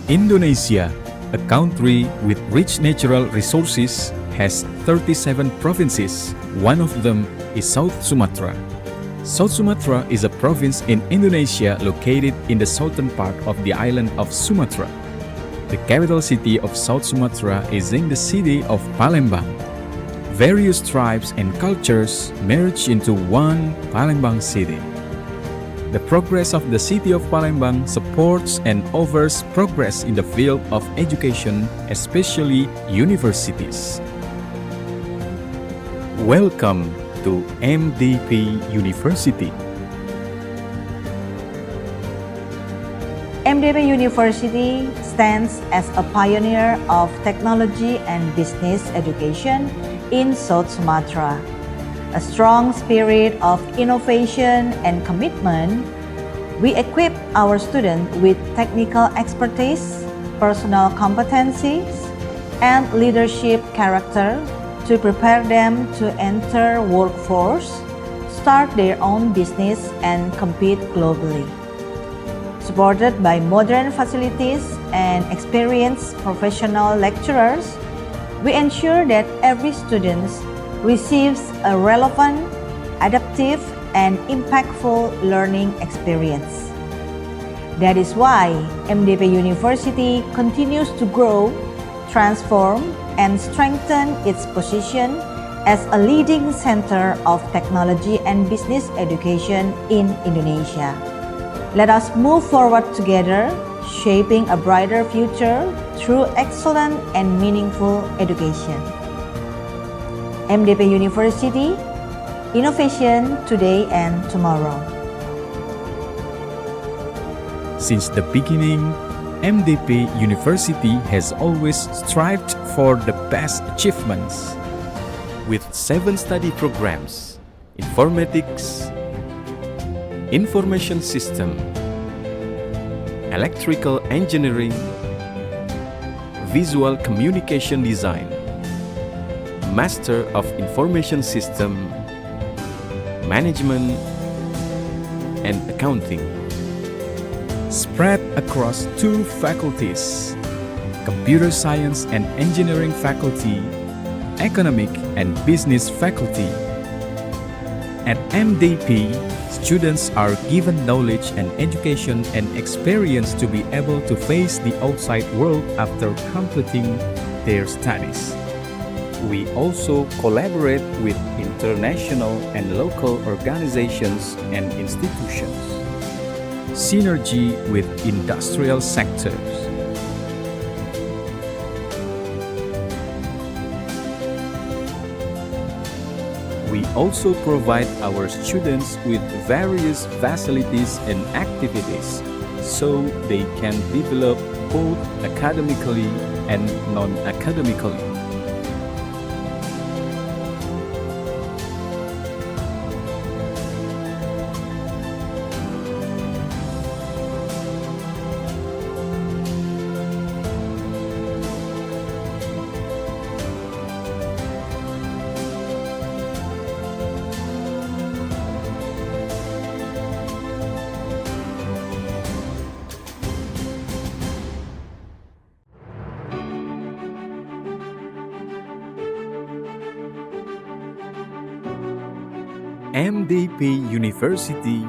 Indonesia, a country with rich natural resources, has 37 provinces. One of them is South Sumatra. South Sumatra is a province in Indonesia located in the southern part of the island of Sumatra. The capital city of South Sumatra is in the city of Palembang. Various tribes and cultures merge into one Palembang city. The progress of the city of Palembang supports and offers progress in the field of education, especially universities. Welcome to MDP University. MDP University stands as a pioneer of technology and business education in South Sumatra. A strong spirit of innovation and commitment, we equip our students with technical expertise, personal competencies, and leadership character to prepare them to enter workforce, start their own business, and compete globally. Supported by modern facilities and experienced professional lecturers, we ensure that every student receives a relevant, adaptive, and impactful learning experience. That is why MDP University continues to grow, transform, and strengthen its position as a leading center of technology and business education in Indonesia. Let us move forward together, shaping a brighter future through excellent and meaningful education. MDP University, innovation today and tomorrow. Since the beginning, MDP University has always strived for the best achievements. With 7 study programs: informatics, information system, electrical engineering, visual communication design, Master of Information System, Management, and Accounting. Spread across 2 faculties, Computer Science and Engineering faculty, Economic and Business faculty. At MDP, students are given knowledge and education and experience to be able to face the outside world after completing their studies. We also collaborate with international and local organizations and institutions. Synergy with industrial sectors. We also provide our students with various facilities and activities so they can develop both academically and non-academically. MDP University,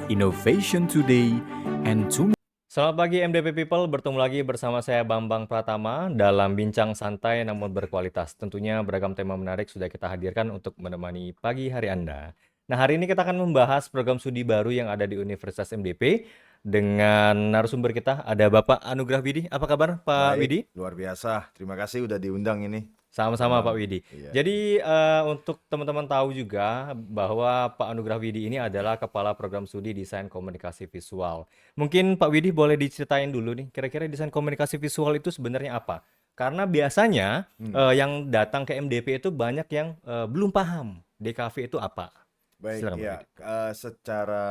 Innovation Today and Tomorrow. Selamat pagi MDP People, bertemu lagi bersama saya Bambang Pratama dalam bincang santai namun berkualitas. Tentunya beragam tema menarik sudah kita hadirkan untuk menemani pagi hari Anda. Nah, hari ini kita akan membahas program studi baru yang ada di Universitas MDP dengan narasumber kita ada Bapak Anugrah Widi. Apa kabar Pak Widi? Luar biasa. Terima kasih udah diundang ini. Sama-sama Pak Widi. Iya. Jadi untuk teman-teman tahu juga bahwa Pak Anugrah Widi ini adalah Kepala Program Studi Desain Komunikasi Visual. Mungkin Pak Widi boleh diceritain dulu nih, kira-kira desain komunikasi visual itu sebenarnya apa? Karena biasanya yang datang ke MDP itu banyak yang belum paham DKV itu apa. Baik, Silakan, Pak ya. Secara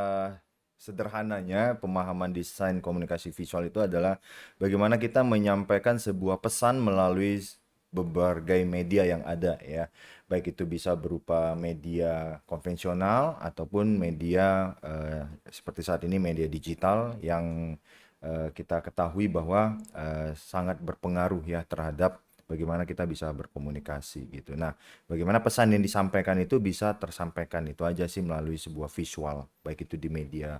sederhananya pemahaman desain komunikasi visual itu adalah bagaimana kita menyampaikan sebuah pesan melalui berbagai media yang ada ya. Baik itu bisa berupa media konvensional ataupun media seperti saat ini media digital yang kita ketahui bahwa sangat berpengaruh ya terhadap bagaimana kita bisa berkomunikasi gitu. Nah, bagaimana pesan yang disampaikan itu bisa tersampaikan itu aja sih melalui sebuah visual, baik itu di media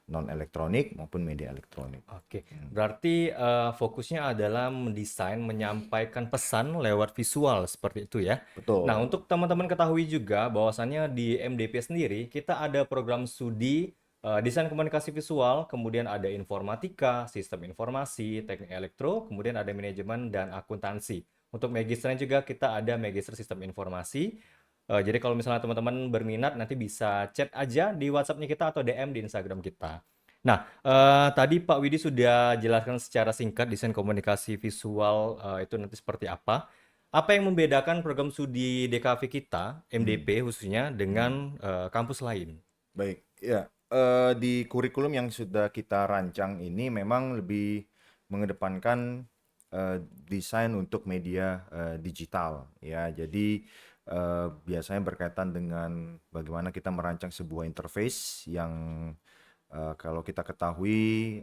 non elektronik maupun media elektronik. Oke, berarti fokusnya adalah mendesain, menyampaikan pesan lewat visual seperti itu ya. Nah, Betul. untuk teman-teman ketahui juga bahwasannya di MDP sendiri kita ada program studi desain komunikasi visual, kemudian ada informatika, sistem informasi, teknik elektro, kemudian ada manajemen dan akuntansi. Untuk magisternya juga kita ada magister sistem informasi. Jadi kalau misalnya teman-teman berminat nanti bisa chat aja di WhatsApp-nya kita atau DM di Instagram kita. Nah, tadi Pak Widi sudah jelaskan secara singkat desain komunikasi visual itu nanti seperti apa. Apa yang membedakan program studi DKV kita, MDP khususnya, dengan kampus lain? Baik, ya. Di kurikulum yang sudah kita rancang ini memang lebih mengedepankan desain untuk media digital ya. Jadi biasanya berkaitan dengan bagaimana kita merancang sebuah interface yang kalau kita ketahui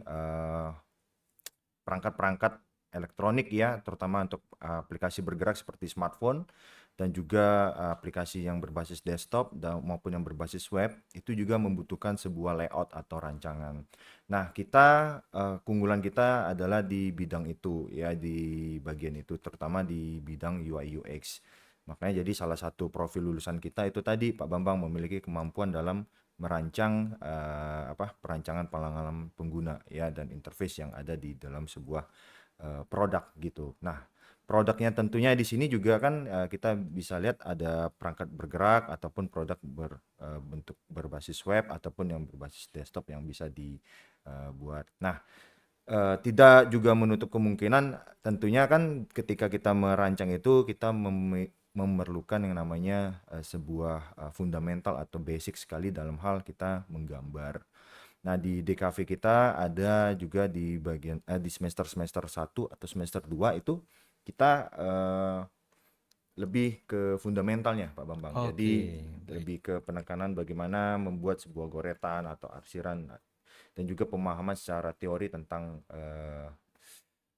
perangkat-perangkat elektronik ya, terutama untuk aplikasi bergerak seperti smartphone dan juga aplikasi yang berbasis desktop dan maupun yang berbasis web itu juga membutuhkan sebuah layout atau rancangan. Nah, kita keunggulan kita adalah di bidang itu ya, di bagian itu terutama di bidang UI UX. Makanya jadi salah satu profil lulusan kita itu tadi Pak Bambang memiliki kemampuan dalam merancang perancangan pengalaman pengguna ya dan interface yang ada di dalam sebuah produk gitu. Nah, produknya tentunya di sini juga kan kita bisa lihat ada perangkat bergerak ataupun produk berbentuk berbasis web ataupun yang berbasis desktop yang bisa dibuat. Nah, tidak juga menutup kemungkinan tentunya kan ketika kita merancang itu kita memerlukan yang namanya sebuah fundamental atau basic sekali dalam hal kita menggambar. Nah, di DKV kita ada juga di bagian di semester 1 atau semester 2 itu kita lebih ke fundamentalnya Pak Bambang. Jadi Oke, baik. lebih ke penekanan bagaimana membuat sebuah goretan atau arsiran dan juga pemahaman secara teori tentang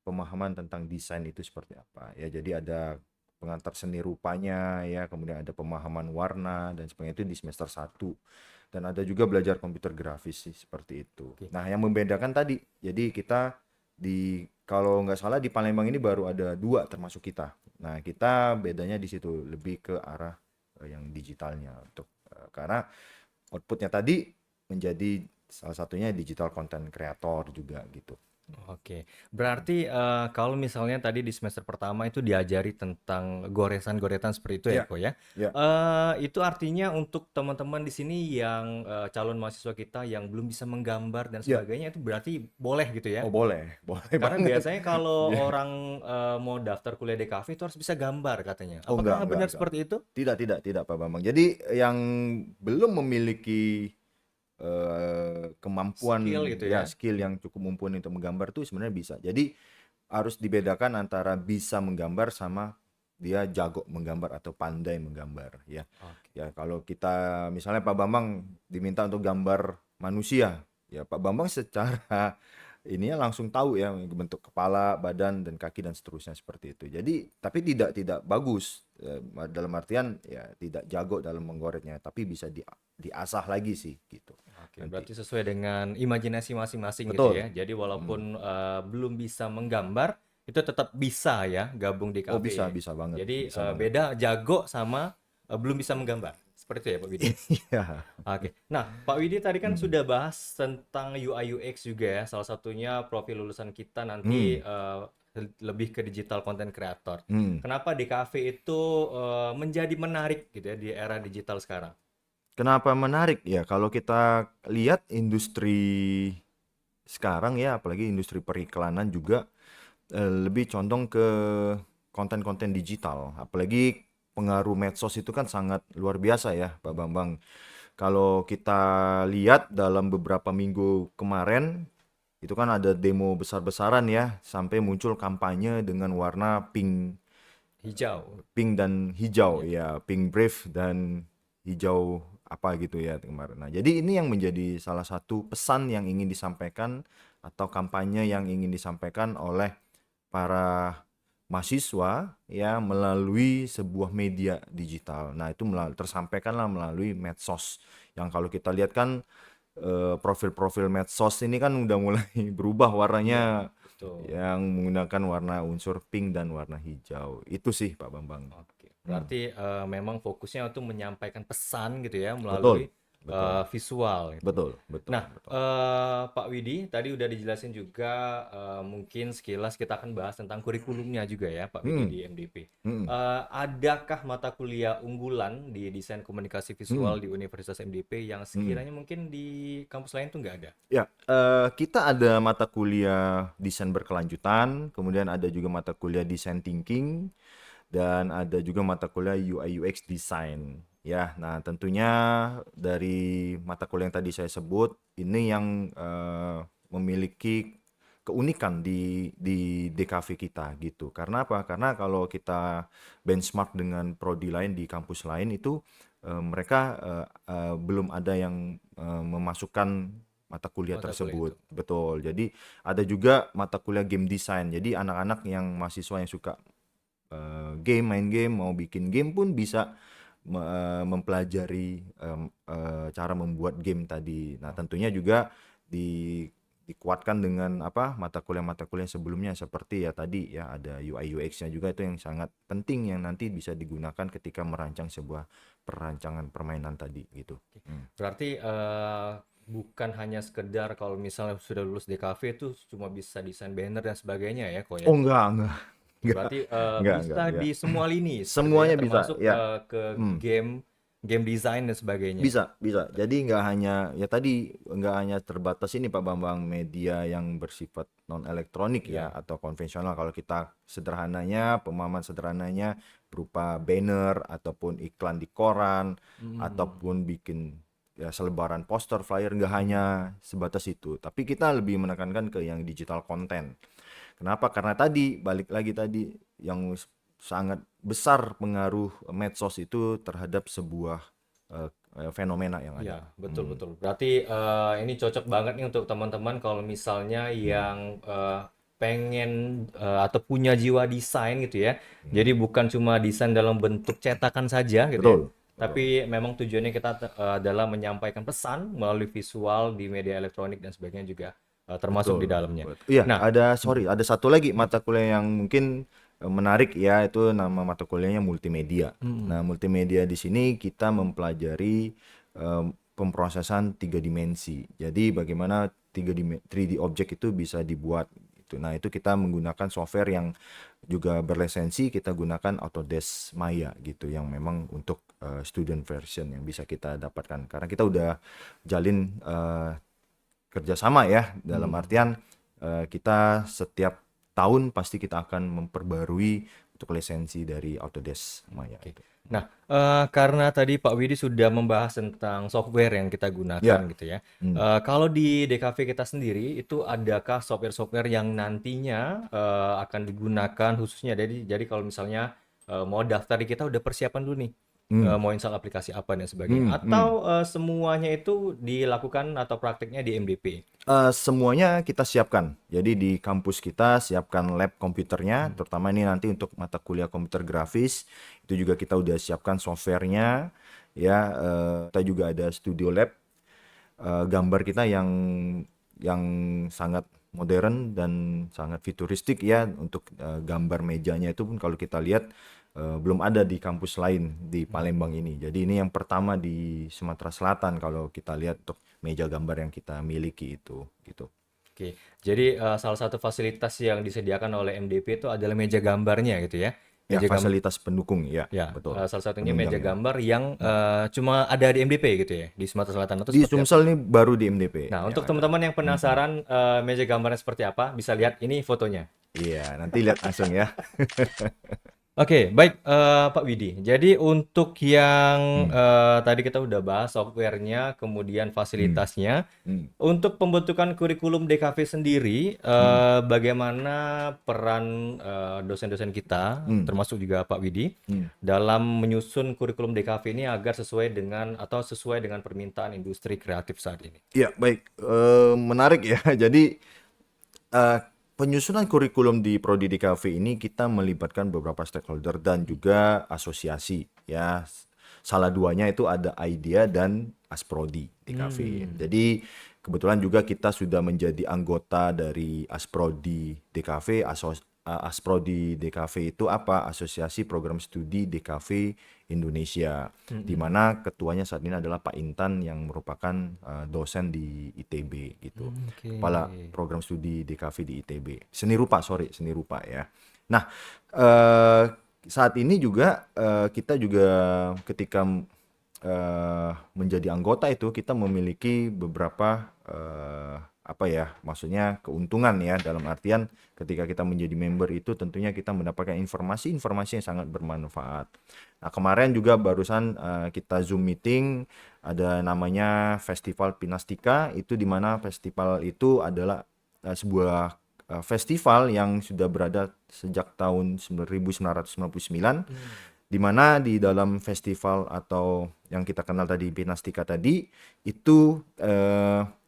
pemahaman tentang desain itu seperti apa. Ya, jadi ada pengantar seni rupanya ya, kemudian ada pemahaman warna dan sebagainya itu di semester 1. Dan ada juga belajar komputer grafis sih seperti itu. Oke. Nah, yang membedakan tadi, jadi kita kalau nggak salah di Palembang ini baru ada 2 termasuk kita. Nah, kita bedanya di situ lebih ke arah yang digitalnya untuk karena outputnya tadi menjadi salah satunya digital content creator juga gitu. Oke, berarti kalau misalnya tadi di semester pertama itu diajari tentang goresan-goresan seperti itu ya, Ya, Ko ya. ya. Itu artinya untuk teman-teman di sini yang calon mahasiswa kita yang belum bisa menggambar dan Ya. sebagainya itu berarti boleh gitu ya? Oh, boleh, boleh Karena banget. biasanya kalau Iya. orang mau daftar kuliah di kafe itu harus bisa gambar katanya. Oh, Apakah benar enggak. seperti itu? Tidak Pak Bambang. Jadi yang belum memiliki kemampuan Skill gitu ya ya? skill yang cukup mumpuni untuk menggambar itu sebenarnya bisa. Jadi harus dibedakan antara bisa menggambar sama dia jago menggambar atau pandai menggambar ya. Oke. Ya kalau kita misalnya Pak Bambang diminta untuk gambar manusia, ya Pak Bambang secara ininya langsung tahu ya bentuk kepala, badan dan kaki dan seterusnya seperti itu. Jadi tapi tidak bagus dalam artian ya tidak jago dalam menggoretnya, tapi bisa diasah lagi sih gitu. Oke, Nanti. berarti sesuai dengan imajinasi masing-masing gitu Betul. ya. Jadi walaupun belum bisa menggambar, itu tetap bisa ya gabung di Oh, kafe. bisa banget, Jadi bisa banget. beda jago sama belum bisa menggambar. Seperti itu ya Pak Widi. Iya. Oke. Nah, Pak Widi tadi kan sudah bahas tentang UI UX juga ya. Salah satunya profil lulusan kita nanti lebih ke digital content creator. Kenapa di kafe itu menjadi menarik gitu ya di era digital sekarang? Kenapa menarik ya? Kalau kita lihat industri sekarang ya, apalagi industri periklanan juga lebih condong ke konten-konten digital. Apalagi pengaruh medsos itu kan sangat luar biasa ya, Pak Bambang. Kalau kita lihat dalam beberapa minggu kemarin, itu kan ada demo besar-besaran ya, sampai muncul kampanye dengan warna pink Hijau. pink dan hijau Ya. ya, pink brave dan hijau apa gitu ya kemarin. Nah, jadi ini yang menjadi salah satu pesan yang ingin disampaikan atau kampanye yang ingin disampaikan oleh para mahasiswa ya melalui sebuah media digital. Nah, itu tersampaikanlah melalui medsos. Yang kalau kita lihat kan profil-profil medsos ini kan udah mulai berubah Iya, warnanya betul. yang menggunakan warna unsur pink dan warna hijau. Itu sih Pak Bambang. Oke, berarti memang fokusnya untuk menyampaikan pesan gitu ya Betul, melalui betul, visual gitu. betul, betul, Nah, betul. Pak Widi tadi udah dijelasin juga, mungkin sekilas kita akan bahas tentang kurikulumnya juga ya Pak Widi Hmm, di MDP. hmm, Adakah mata kuliah unggulan di desain komunikasi hmm. visual di Universitas MDP yang Hmm. sekiranya mungkin di kampus lain tuh nggak ada? Ya, kita ada mata kuliah desain berkelanjutan, kemudian ada juga mata kuliah design thinking, dan ada juga mata kuliah UI UX design. Ya, nah tentunya dari mata kuliah yang tadi saya sebut, ini yang memiliki keunikan di DKV kita gitu. Karena apa? Karena kalau kita benchmark dengan prodi lain di kampus lain itu mereka belum ada yang memasukkan mata kuliah Mata kuliah itu. tersebut. Betul. Jadi ada juga mata kuliah game design. Jadi anak-anak yang mahasiswa yang suka game, main game, mau bikin game pun bisa mempelajari cara membuat game tadi. Nah, tentunya juga dikuatkan dengan mata kuliah-mata kuliah sebelumnya seperti ya tadi ya ada UI UX-nya juga itu yang sangat penting yang nanti bisa digunakan ketika merancang sebuah perancangan permainan tadi gitu. Berarti bukan hanya sekedar kalau misalnya sudah lulus DKV itu cuma bisa desain banner dan sebagainya ya kok ya? Oh enggak, enggak, Berarti enggak, bisa enggak. di semua lini sepertinya Semuanya bisa, termasuk ya. ke Hmm. game design dan sebagainya. Bisa, bisa. Jadi nggak hanya ya tadi nggak hanya terbatas ini Pak Bambang media yang bersifat non elektronik ya Ya. atau konvensional. Kalau kita sederhananya pemahaman sederhananya berupa banner ataupun iklan di koran ataupun bikin ya selebaran poster flyer nggak hanya sebatas itu. Tapi kita lebih menekankan ke yang digital content. Kenapa? Karena tadi balik lagi tadi yang sangat besar pengaruh medsos itu terhadap sebuah fenomena yang ada. Iya, betul betul. Berarti ini cocok banget nih untuk teman-teman kalau misalnya yang pengen atau punya jiwa desain gitu ya. Jadi bukan cuma desain dalam bentuk cetakan saja gitu ya. Betul, betul, Tapi memang tujuannya kita adalah menyampaikan pesan melalui visual di media elektronik dan sebagainya juga termasuk di betul, dalamnya. betul. Iya, Nah, ada satu lagi mata kuliah yang mungkin menarik ya, itu nama mata kuliahnya multimedia. Nah, multimedia di sini kita mempelajari pemrosesan 3 dimensi. Jadi bagaimana 3D objek itu bisa dibuat gitu. Nah, itu kita menggunakan software yang juga berlisensi, kita gunakan Autodesk Maya gitu yang memang untuk student version yang bisa kita dapatkan. Karena kita udah jalin kerjasama ya dalam artian kita setiap tahun pasti kita akan memperbarui untuk lisensi dari Autodesk Maya itu. Nah, karena tadi Pak Widi sudah membahas tentang software yang kita gunakan Ya, gitu ya. Kalau di DKV kita sendiri itu adakah software-software yang nantinya akan digunakan khususnya jadi kalau misalnya mau daftar di kita udah persiapan dulu nih. Mau install aplikasi apa dan sebagainya hmm, hmm. atau semuanya itu dilakukan atau prakteknya di MDP? Semuanya kita siapkan. Jadi di kampus kita siapkan lab komputernya, terutama ini nanti untuk mata kuliah komputer grafis itu juga kita udah siapkan softwarenya ya. Kita juga ada studio lab gambar kita yang sangat modern dan sangat futuristik ya untuk gambar mejanya itu pun kalau kita lihat belum ada di kampus lain di Palembang ini. Jadi ini yang pertama di Sumatera Selatan kalau kita lihat untuk meja gambar yang kita miliki itu gitu. Oke, jadi salah satu fasilitas yang disediakan oleh MDP itu adalah meja gambarnya gitu ya. Ya, Meja gambar. fasilitas pendukung ya, Ya, betul. salah satunya meja Penunjangnya. gambar yang cuma ada di MDP gitu ya, di Sumatera Selatan atau Di seperti apa? Sumsel ini baru di MDP Nah, yang untuk ada. teman-teman yang penasaran meja gambarnya seperti apa, bisa lihat ini fotonya. Iya, nanti lihat langsung ya. Oke, baik, Pak Widi. Jadi untuk yang Hmm, tadi kita udah bahas softwarenya, kemudian hmm, fasilitasnya. hmm, Untuk pembentukan kurikulum DKV sendiri, hmm, bagaimana peran dosen-dosen kita, hmm, termasuk juga Pak Widi, hmm. dalam menyusun kurikulum DKV ini agar sesuai dengan atau sesuai dengan permintaan industri kreatif saat ini? Ya, baik. Menarik ya. Jadi eh, penyusunan kurikulum di Prodi DKV ini kita melibatkan beberapa stakeholder dan juga asosiasi ya. Salah duanya itu ada IDEA dan Asprodi DKV. Hmm, Jadi kebetulan juga kita sudah menjadi anggota dari Asprodi DKV. Asprodi DKV itu apa? Asosiasi Program Studi DKV Indonesia, di mhm, mana ketuanya saat ini adalah Pak Intan yang merupakan dosen di ITB gitu, oke. kepala program studi DKV di ITB. Seni rupa ya. Nah, eh, saat ini juga kita juga ketika menjadi anggota itu kita memiliki beberapa apa ya, maksudnya keuntungan ya, dalam artian ketika kita menjadi member itu tentunya kita mendapatkan informasi-informasi yang sangat bermanfaat. Nah, kemarin juga barusan kita Zoom meeting, ada namanya Festival Pinastika, itu di mana festival itu adalah sebuah festival yang sudah berada sejak tahun 1999, Hmm, di mana di dalam festival atau yang kita kenal tadi Pinastika tadi itu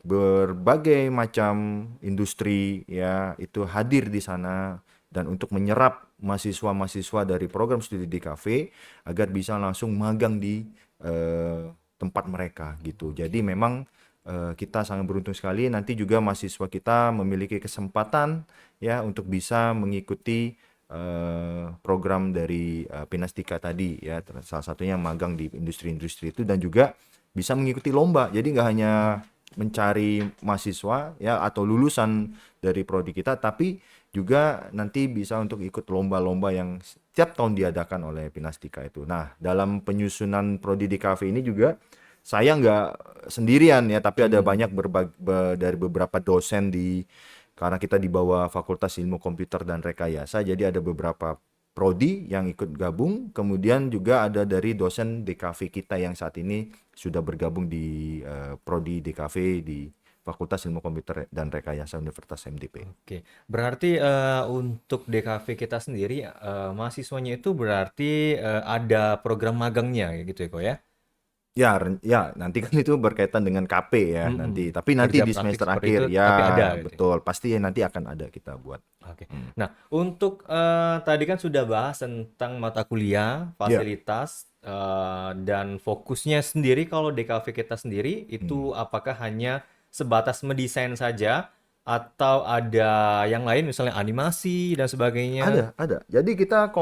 berbagai macam industri ya itu hadir di sana, dan untuk menyerap mahasiswa-mahasiswa dari program studi di kafe agar bisa langsung magang di tempat mereka gitu. Jadi oke. memang kita sangat beruntung sekali nanti juga mahasiswa kita memiliki kesempatan ya untuk bisa mengikuti program dari Pinastika tadi ya, salah satunya magang di industri-industri itu dan juga bisa mengikuti lomba. Jadi nggak hanya mencari mahasiswa ya atau lulusan dari prodi kita, tapi juga nanti bisa untuk ikut lomba-lomba yang setiap tahun diadakan oleh Pinastika itu. Nah, dalam penyusunan prodi di kafe ini juga saya nggak sendirian ya, tapi ada Hmm, banyak dari beberapa dosen di, karena kita di bawah Fakultas Ilmu Komputer dan Rekayasa, jadi ada beberapa prodi yang ikut gabung, kemudian juga ada dari dosen DKV kita yang saat ini sudah bergabung di prodi DKV di Fakultas Ilmu Komputer dan Rekayasa Universitas MDP. oke. Berarti untuk DKV kita sendiri, mahasiswanya itu berarti ada program magangnya gitu ya, kok ya? Ya, ya nanti kan itu berkaitan dengan KP ya Mhm. nanti. Tapi nanti Kerja di praktik semester seperti itu akhir tapi ada ya gitu ya? betul. Pasti nanti akan ada kita buat. Oke. Hmm. Nah, untuk tadi kan sudah bahas tentang mata kuliah, Ya. fasilitas, dan fokusnya sendiri kalau DKV kita sendiri Hmm. itu apakah hanya sebatas mendesain saja atau ada yang lain misalnya animasi dan sebagainya? Ada. Jadi kita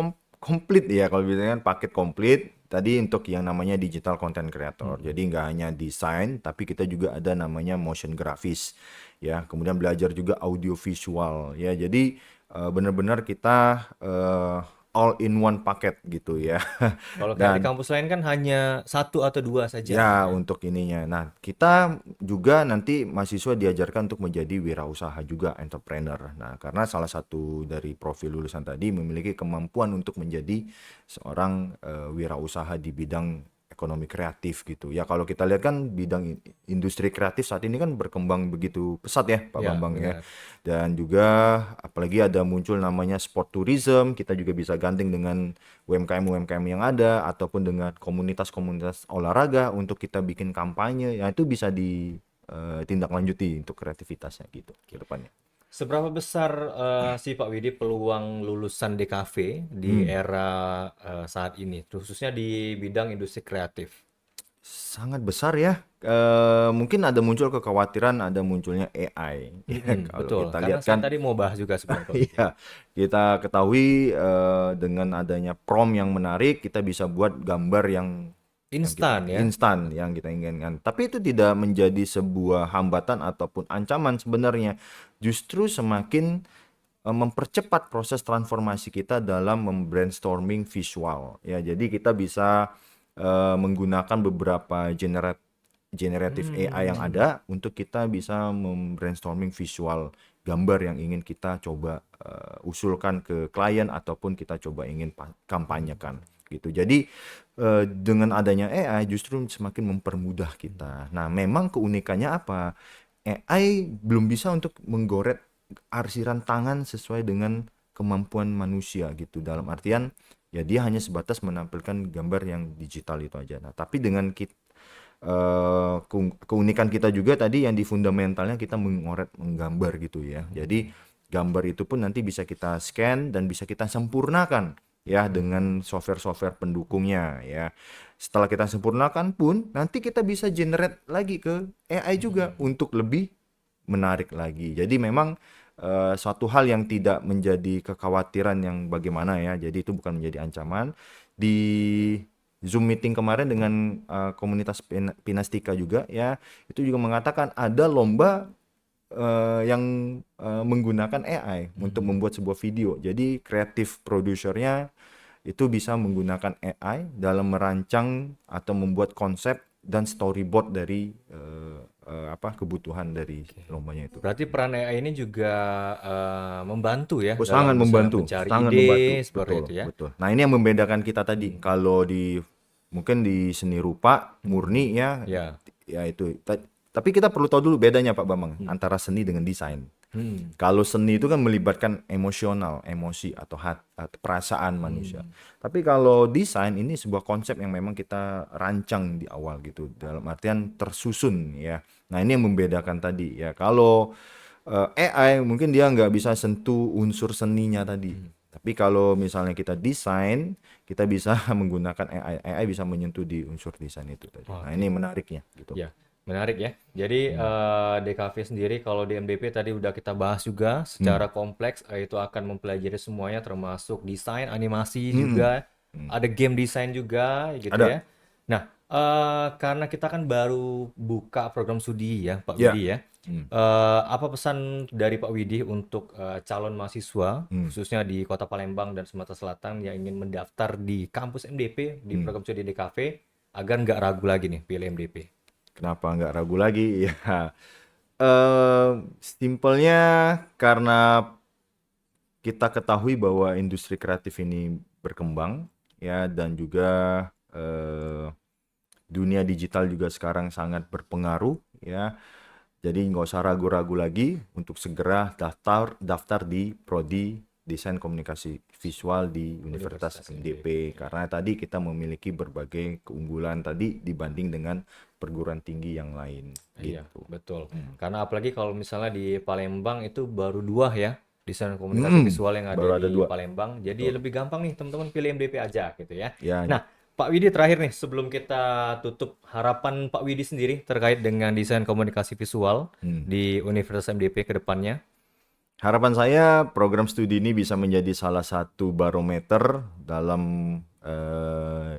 komplit ya, kalau biasanya kan paket komplit. Tadi untuk yang namanya digital content creator. Mhm. Jadi nggak hanya desain, tapi kita juga ada namanya motion grafis ya. Kemudian belajar juga audio visual ya. Jadi benar-benar kita all in one paket gitu ya. Kalau kayak di Dan kampus lain kan hanya satu atau dua saja gitu ya, ya. untuk ininya. Nah, kita juga nanti mahasiswa diajarkan untuk menjadi wirausaha juga, entrepreneur. Nah, karena salah satu dari profil lulusan tadi memiliki kemampuan untuk menjadi seorang wirausaha di bidang ekonomi kreatif gitu. Ya, kalau kita lihat kan bidang industri kreatif saat ini kan berkembang begitu pesat ya, Pak Ya, Bambang ya. benar. Dan juga apalagi ada muncul namanya sport tourism, kita juga bisa gandeng dengan UMKM-UMKM yang ada ataupun dengan komunitas-komunitas olahraga untuk kita bikin kampanye, ya itu bisa ditindaklanjuti untuk kreativitasnya gitu ke depannya. Seberapa besar sih Pak Widi peluang lulusan DKV di Hmm. era saat ini, khususnya di bidang industri kreatif? Sangat besar ya. Mungkin ada muncul kekhawatiran ada munculnya AI. Ya, Mhm, kalau betul. kita Karena lihat saya kan, tadi mau bahas juga sebenarnya Pak Widi. iya, kita ketahui dengan adanya prompt yang menarik, kita bisa buat gambar yang kita Instan ya. instan yang kita inginkan. Tapi itu tidak menjadi sebuah hambatan ataupun ancaman sebenarnya. Justru semakin mempercepat proses transformasi kita dalam membrainstorming visual. Ya, jadi kita bisa menggunakan beberapa generative AI yang ada untuk kita bisa brainstorming visual gambar yang ingin kita coba usulkan ke klien ataupun kita coba ingin kampanyekan gitu. Jadi dengan adanya AI justru semakin mempermudah kita. Nah, memang keunikannya apa? AI belum bisa untuk menggorek arsiran tangan sesuai dengan kemampuan manusia gitu. Dalam artian ya dia hanya sebatas menampilkan gambar yang digital itu aja. Nah, tapi dengan keunikan kita juga tadi yang di fundamentalnya kita menggambar gitu ya. Jadi gambar itu pun nanti bisa kita scan dan bisa kita sempurnakan ya dengan software-software pendukungnya ya. Setelah kita sempurnakan pun nanti kita bisa generate lagi ke AI juga untuk lebih menarik lagi. Jadi memang suatu hal yang tidak menjadi kekhawatiran yang bagaimana ya. Jadi itu bukan menjadi ancaman. Di Zoom meeting kemarin dengan komunitas Pinastika juga ya, itu juga mengatakan ada lomba yang menggunakan AI untuk membuat sebuah video. Jadi kreatif produsernya itu bisa menggunakan AI dalam merancang atau membuat konsep dan storyboard dari kebutuhan dari lombanya itu. Berarti peran AI ini juga membantu ya Oh, dalam sangat bisa membantu, mencari sangat ide membantu. seperti Betul, itu ya. betul. Nah, ini yang membedakan kita tadi. Kalau mungkin di seni rupa murni ya, Ya. ya itu. Tapi kita perlu tahu dulu bedanya Pak Bambang antara seni dengan desain. Kalau seni itu kan melibatkan emosional, emosi atau perasaan manusia. Tapi kalau desain ini sebuah konsep yang memang kita rancang di awal gitu, dalam artian tersusun ya. Nah, ini yang membedakan tadi ya. Kalau AI mungkin dia nggak bisa sentuh unsur seninya tadi. Tapi kalau misalnya kita desain, kita bisa menggunakan AI. AI bisa menyentuh di unsur desain itu tadi. Nah, ini menariknya gitu. Ya, menarik ya. Jadi DKV sendiri kalau di MDP tadi udah kita bahas juga secara kompleks, itu akan mempelajari semuanya termasuk desain, animasi juga, ada game design juga gitu Ada. ya. Nah, karena kita kan baru buka program studi ya, Pak Ya. Widi ya. Apa pesan dari Pak Widi untuk calon mahasiswa khususnya di Kota Palembang dan Sumatera Selatan yang ingin mendaftar di kampus MDP di program studi DKV agar nggak ragu lagi nih pilih MDP? Kenapa nggak ragu lagi? Ya, simpelnya karena kita ketahui bahwa industri kreatif ini berkembang ya, dan juga dunia digital juga sekarang sangat berpengaruh ya. Jadi nggak usah ragu-ragu lagi untuk segera daftar di Prodi Desain Komunikasi Visual di Universitas MDP, karena tadi kita memiliki berbagai keunggulan tadi dibanding dengan perguruan tinggi yang lain Iya, gitu. betul. Karena apalagi kalau misalnya di Palembang itu baru 2 ya desain komunikasi visual yang ada Baru ada di 2. Palembang. Jadi lebih gampang nih teman-teman pilih MDP aja gitu ya. Ya, Nah, Pak Widi terakhir nih sebelum kita tutup, harapan Pak Widi sendiri terkait dengan desain komunikasi visual di Universitas MDP ke depannya. harapan saya program studi ini bisa menjadi salah satu barometer dalam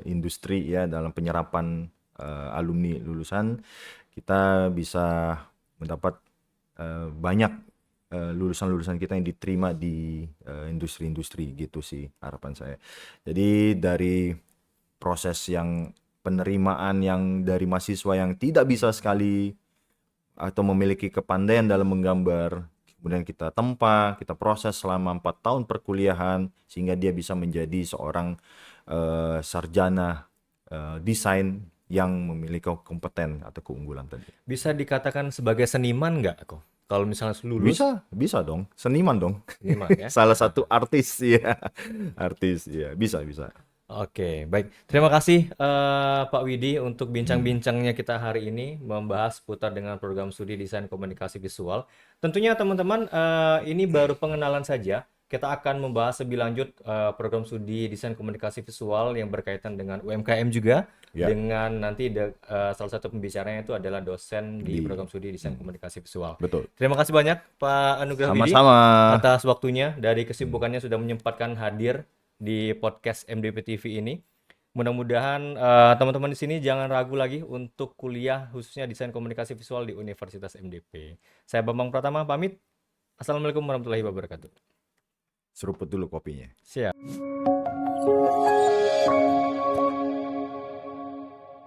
industri ya, dalam penyerapan alumni lulusan. Kita bisa mendapat banyak lulusan-lulusan kita yang diterima di industri-industri gitu sih harapan saya. Jadi dari proses yang penerimaan yang dari mahasiswa yang tidak bisa sekali atau memiliki kepandaian dalam menggambar, kemudian kita tempa, kita proses selama 4 tahun perkuliahan sehingga dia bisa menjadi seorang sarjana desain yang memiliki kompeten atau keunggulan tadi. Bisa dikatakan sebagai seniman nggak kok? Kalau misalnya lulus Bisa dong, seniman dong. seniman ya. Salah satu artis ya. Artis ya, bisa. Oke, baik. Terima kasih Pak Widi untuk bincang-bincangnya kita hari ini membahas seputar dengan program studi desain komunikasi visual. Tentunya teman-teman ini baru pengenalan saja. Kita akan membahas lebih lanjut program studi desain komunikasi visual yang berkaitan dengan UMKM juga. Ya. Dengan nanti salah satu pembicaranya itu adalah dosen di program studi desain komunikasi visual. Betul. Terima kasih banyak Pak Anugrah Widi Sama-sama. atas waktunya, dari kesibukannya sudah menyempatkan hadir di podcast MDP TV ini. Mudah-mudahan teman-teman di sini jangan ragu lagi untuk kuliah khususnya desain komunikasi visual di Universitas MDP. Saya Bambang Pratama pamit. Assalamualaikum warahmatullahi wabarakatuh. Seruput dulu kopinya. Siap.